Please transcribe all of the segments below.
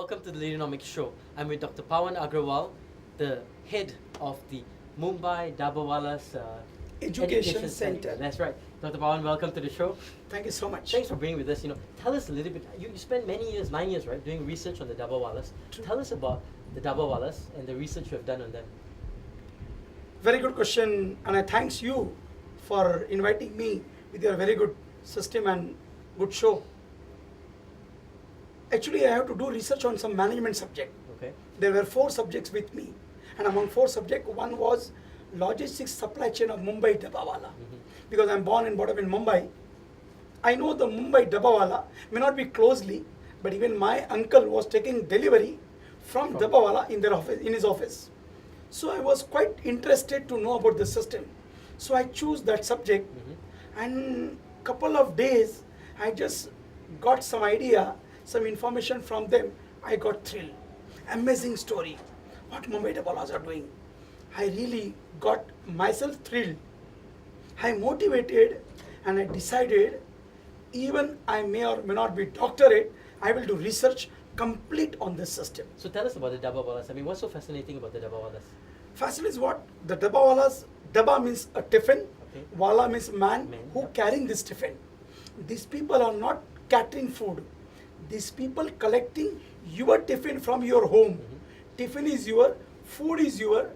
Welcome to the Leadonomics Show. I'm with Dr. Pawan Agrawal, the head of the Mumbai Dabawalas Education Center. That's right. Dr. Pawan, welcome to the show. Thank you so much. Thanks for being with us. Tell us a little bit. You spent many years, 9 years, right, doing research on the Dabawalas. True. Tell us about the Dabawalas and the research you have done on them. Very good question, and I thanks you for inviting me with your very good system and good show. Actually, I have to do research on some management subject. Okay. There were 4 subjects with me, and among 4 subjects, one was logistics supply chain of Mumbai Dabawala. Because I'm born and brought up in Mumbai, I know the Mumbai Dabawala may not be closely, but even my uncle was taking delivery from Dabawala in their office, in his office. So I was quite interested to know about the system. So I choose that subject, and couple of days I just got some idea, some information from them. I got thrilled. Amazing story. What Mumbai Dabawalas are doing. I really got myself thrilled. I motivated and I decided, even I may or may not be doctorate, I will do research complete on this system. So tell us about the Dabawalas. I mean, what's so fascinating about the Dabawalas? Fascinating is what? The Dabawalas, Daba means a tiffin, Okay. Wala means man, who yep. carrying this tiffin. These people are not catering food. These people collecting your tiffin from your home. Tiffin is your, food is your,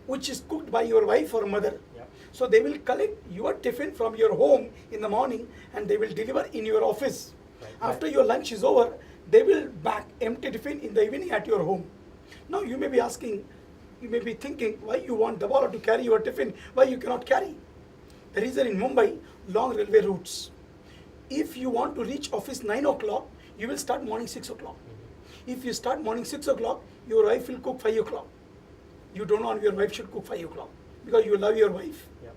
which is cooked by your wife or mother. Yep. So they will collect your tiffin from your home in the morning and they will deliver in your office. Right. After your lunch is over, they will back empty tiffin in the evening at your home. Now you may be asking, you may be thinking, why you want Dabawala to carry your tiffin, why you cannot carry? The reason in Mumbai, long railway routes. If you want to reach office 9 o'clock, you will start morning 6 o'clock. If you start morning 6 o'clock, your wife will cook 5 o'clock. You don't want your wife should cook 5 o'clock because you love your wife. Yep.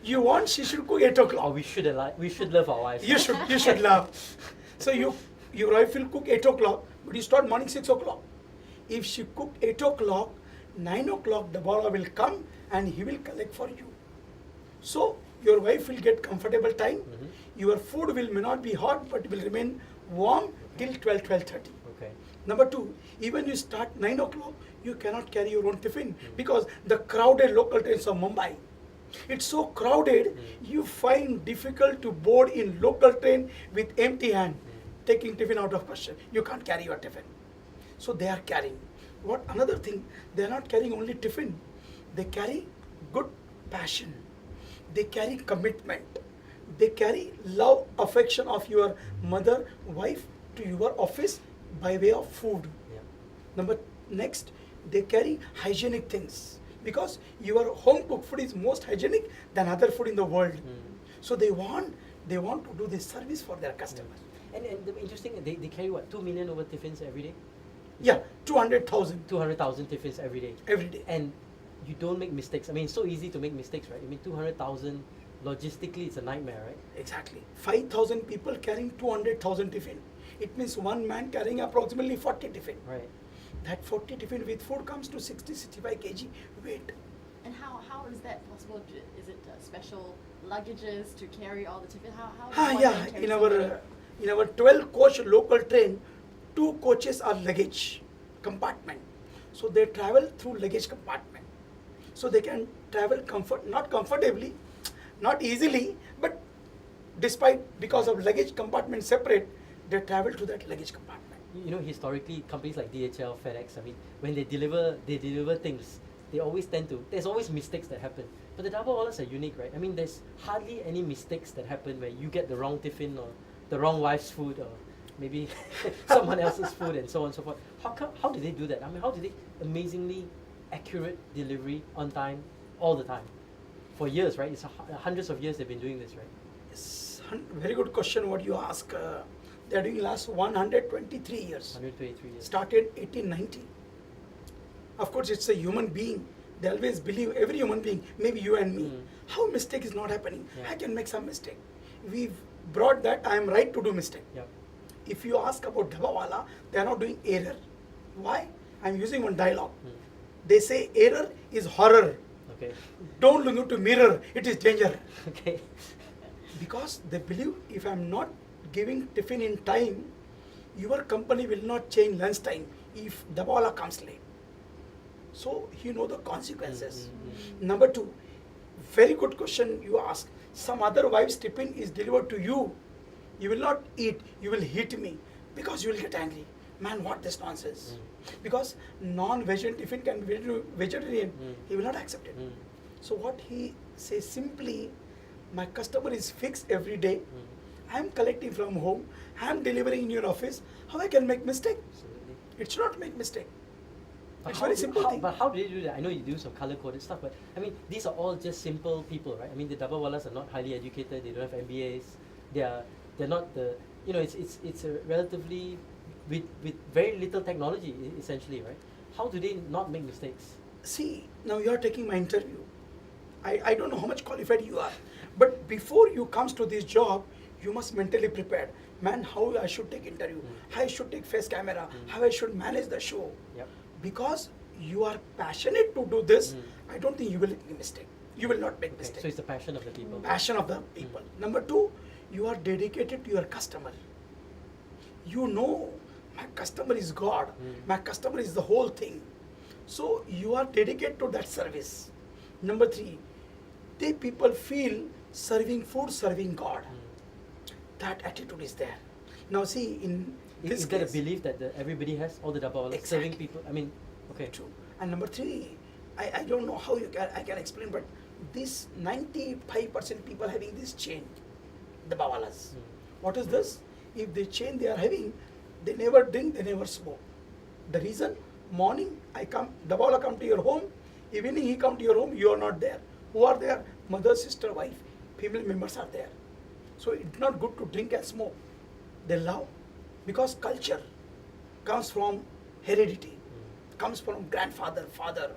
You want she should cook 8 Oh, o'clock. we should love our wives. You should love. So your wife will cook 8 o'clock, but you start morning 6 o'clock. If she cook 8 o'clock, 9 o'clock the Dabawala will come and he will collect for you. So your wife will get comfortable time. Your food may not be hot, but will remain warm till 12:30. Okay. Number 2, even you start 9 o'clock, you cannot carry your own tiffin because the crowded local trains of Mumbai. It's so crowded, you find difficult to board in local train with empty hand. Taking tiffin out of question. You can't carry your tiffin. So they are carrying. What another thing, they are not carrying only tiffin. They carry good passion. They carry commitment. They carry love, affection of your mother, wife to your office by way of food. Yeah. Next, they carry hygienic things because your home cooked food is most hygienic than other food in the world. So they want to do this service for their customers. And the interesting, they carry what, 2 million over tiffins every day? Yeah, 200,000 200,000 tiffins every day. every day. And you don't make mistakes. I mean, it's so easy to make mistakes, right? I mean, 200,000, logistically, it's a nightmare, right? Exactly. 5,000 people carrying 200,000 tiffin. It means one man carrying approximately 40 tiffin. Right. That 40 tiffin with food comes to 60-65 kg weight. And how is that possible? Is it special luggages to carry all the tiffin? How does one Yeah, man carry in so many? our 12 coach local train, 2 coaches are luggage compartment. So they travel through luggage compartment. So they can travel not comfortably, not easily, but because of luggage compartment separate, they travel to that luggage compartment. Historically, companies like DHL, FedEx, I mean, when they deliver things, there's always mistakes that happen. But the Dabawalas are unique, right? I mean, there's hardly any mistakes that happen where you get the wrong tiffin or the wrong wife's food or maybe someone else's food and so on and so forth. How do they do that? I mean, how do they amazingly accurate delivery on time all the time? For years, right? It's hundreds of years they've been doing this, right? Yes, very good question what you ask. They are doing last 123 years. 123 years. Started 1890. Of course, it's a human being. They always believe, every human being, maybe you and me, how mistake is not happening. Yeah. I can make some mistake. We've brought that I am right to do mistake. Yep. If you ask about Dabawala, they are not doing error. Why? I'm using one dialogue. They say error is horror. Okay. Don't look into mirror, it is danger. Okay. Because they believe if I'm not giving tiffin in time, your company will not change lunchtime if Dabawala comes late. So you know the consequences. Number two, very good question you ask. Some other wife's tiffin is delivered to you. You will not eat, you will hit me because you will get angry. Man, what this nonsense? Because non-vegetarian tiffin can be vegetarian. He will not accept it. So what he says simply, my customer is fixed every day. I am collecting from home. I am delivering in your office. How I can make mistake? Absolutely. It should not make mistake. But It's how very do- simple how- thing. But how do you do that? I know you do some color-coded stuff, but I mean, these are all just simple people, right? I mean, the Dabawalas are not highly educated. They don't have MBAs. They're not the, you know, it's a relatively with very little technology essentially, right? How do they not make mistakes? See, now you are taking my interview. I don't know how much qualified you are. But before you comes to this job, you must mentally prepared. Man, how I should take interview, how I should take face camera, how I should manage the show. Yep. Because you are passionate to do this, I don't think you will make a mistake. You will not make Okay, mistake. so it's the passion of the people. Passion of the people. Number two, you are dedicated to your customer. You know, my customer is God. My customer is the whole thing. So you are dedicated to that service. Number three, they people feel serving food, serving God. That attitude is there. Now see, in this Is that a case, belief that everybody has, all the Dabawalas, serving Exactly. people? I mean, okay. True. And number three, I don't know how I can explain, but this 95% people having this chain, the bawalas. What is this? If the chain they are having, they never drink, they never smoke. The reason, morning I come, the bawala come to your home, evening he come to your home, you are not there. Who are there? Mother, sister, wife, female members are there. So it's not good to drink and smoke. They love, because culture comes from heredity, comes from grandfather, father.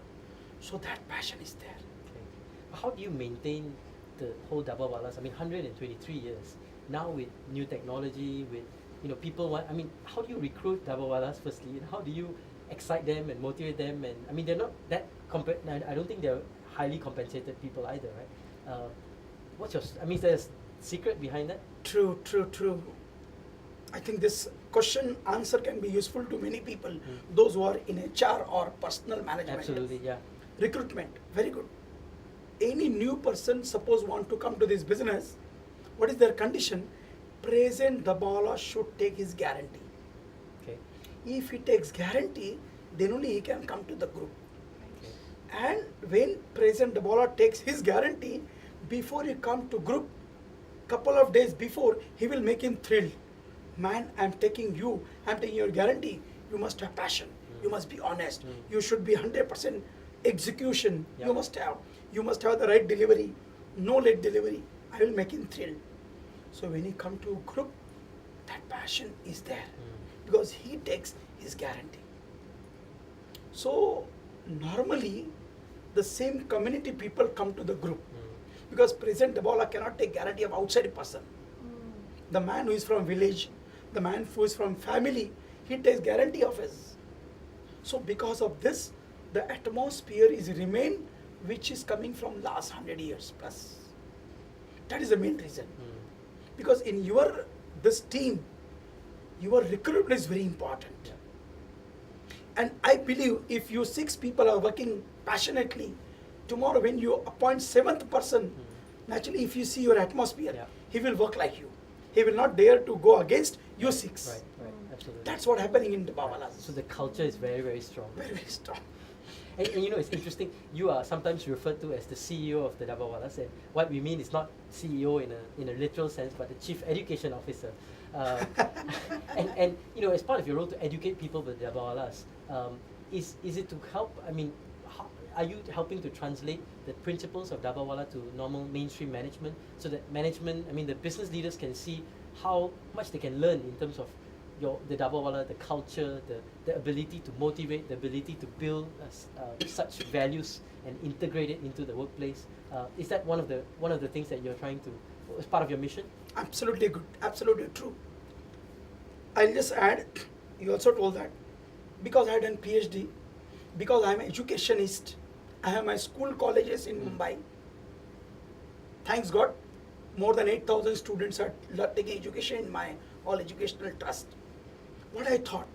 So that passion is there. Okay. How do you maintain the whole Dabawalas? I mean, 123 years. Now with new technology, with, you know, people want, I mean, how do you recruit Dabawalas firstly? And how do you excite them and motivate them? And I mean, they're not that, I don't think they're highly compensated people either, right? What's your, I mean, is there a secret behind that? True, true, true. I think this question answer can be useful to many people, those who are in HR or personal management. Absolutely, yeah. Recruitment, very good. Any new person, suppose want to come to this business, what is their condition? Present Dabawala should take his guarantee. Okay. If he takes guarantee, then only he can come to the group. Okay. And when present Dabawala takes his guarantee, before he come to group, couple of days before, he will make him thrilled. Man, I'm taking you, I'm taking your guarantee. You must have passion. You must be honest. You should be 100% execution. Yeah. You must have. You must have the right delivery. No late delivery. I will make him thrilled. So when he come to a group, that passion is there because he takes his guarantee. So normally, the same community people come to the group because President Dabawala cannot take guarantee of outside person. The man who is from village, the man who is from family, he takes guarantee of his. So because of this, the atmosphere is remain which is coming from last 100 years plus. That is the main reason. Because in your this team, your recruitment is very important. Yeah. And I believe if you 6 people are working passionately, tomorrow when you appoint 7th person, naturally if you see your atmosphere, Yeah. he will work like you. He will not dare to go against you 6. Right, absolutely. That's what happening in the Bawalas. So the culture is very, very strong. Very, very strong. And you know, it's interesting, you are sometimes referred to as the CEO of the Dabawalas, and what we mean is not CEO in a literal sense, but the Chief Education Officer. And you know, as part of your role to educate people with Dabawalas, is it to help, I mean, are you helping to translate the principles of Dabawala to normal mainstream management so that management, I mean, the business leaders can see how much they can learn in terms of the Dabawala, the culture, the ability to motivate, the ability to build such values and integrate it into the workplace? Is that one of the things that you're trying to, as part of your mission? Absolutely good. Absolutely true. I'll just add, you also told that, because I had done PhD, because I'm an educationist, I have my school colleges in Mumbai. Thanks God, more than 8,000 students are taking education in my all educational trust. what I thought,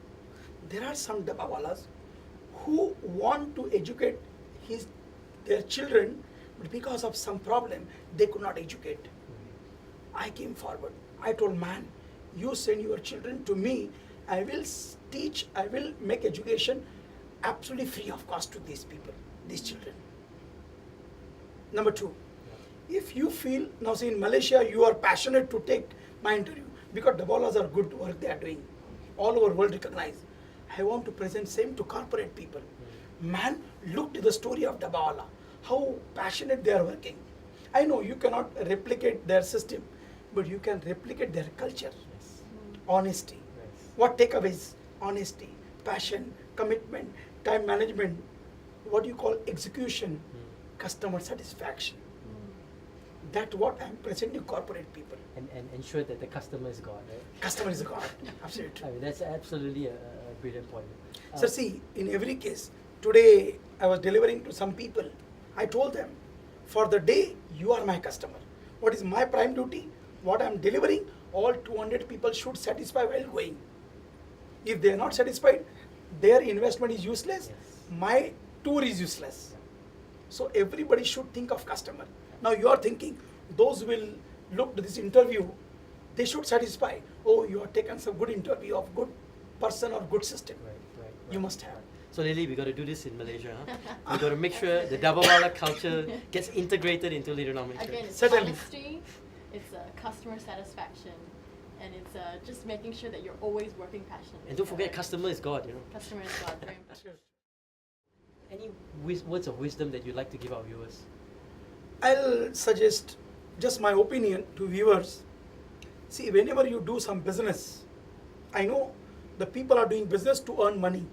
there are some Dabawalas who want to educate their children, but because of some problem, they could not educate. I came forward. I told, man, you send your children to me. I will teach, I will make education absolutely free of cost to these people, these children. Number two, if you feel, now see in Malaysia, you are passionate to take my interview because Dabawalas are good work they are doing. All over world recognized. I want to present same to corporate people. Man, look to the story of Dabawala, how passionate they are working. I know you cannot replicate their system, but you can replicate their culture. Yes. Honesty. Yes. What takeaways? Honesty, passion, commitment, time management, what do you call execution, customer satisfaction. That's what I'm presenting to corporate people. And ensure that the customer is God, right? Customer is God. Absolutely. I mean, that's absolutely a brilliant point. So see, in every case, today I was delivering to some people. I told them, for the day, you are my customer. What is my prime duty? What I'm delivering, all 200 people should satisfy while going. If they are not satisfied, their investment is useless. Yes. My tour is useless. So everybody should think of customer. Now you are thinking, those will look to this interview, they should satisfy. Oh, you have taken some good interview of good person or good system. Right. You must have. So Lily, we got to do this in Malaysia. Huh? We got to make sure the Dabawala culture gets integrated into leaderonomics. Again, Right? it's Certainly. honesty, it's customer satisfaction, and it's just making sure that you're always working passionately. And don't forget, customer is God. Customer is God. Very important. Any words of wisdom that you'd like to give our viewers? I'll suggest just my opinion to viewers. See, whenever you do some business, I know the people are doing business to earn money,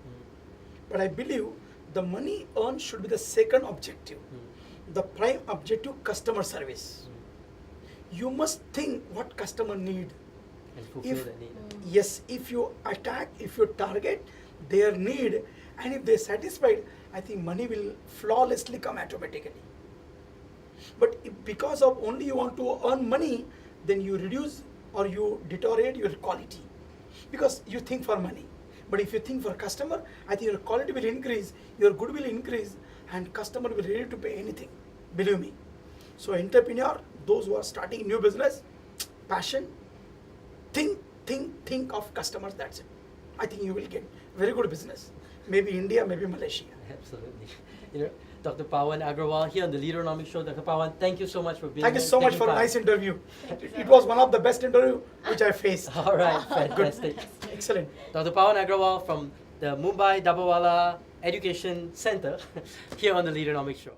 but I believe the money earned should be the second objective. The prime objective, customer service. You must think what customer need. And fulfill that need. Yes, if you attack, if you target their need, and if they're satisfied, I think money will flawlessly come automatically. But if because of only you want to earn money, then you reduce or you deteriorate your quality. Because you think for money. But if you think for customer, I think your quality will increase, your good will increase, and customer will be ready to pay anything. Believe me. So entrepreneur, those who are starting new business, passion, think of customers, that's it. I think you will get very good business. Maybe India, maybe Malaysia. Absolutely. Dr. Pawan Agrawal here on the Leaderonomics Show. Dr. Pawan, thank you so much for being Thank you here. so much taking for a part. nice interview. Thank you so It much. was one of the best interview which I faced. All right, fantastic. Excellent. Dr. Pawan Agrawal from the Mumbai Dabawala Education Center here on the Leaderonomics Show.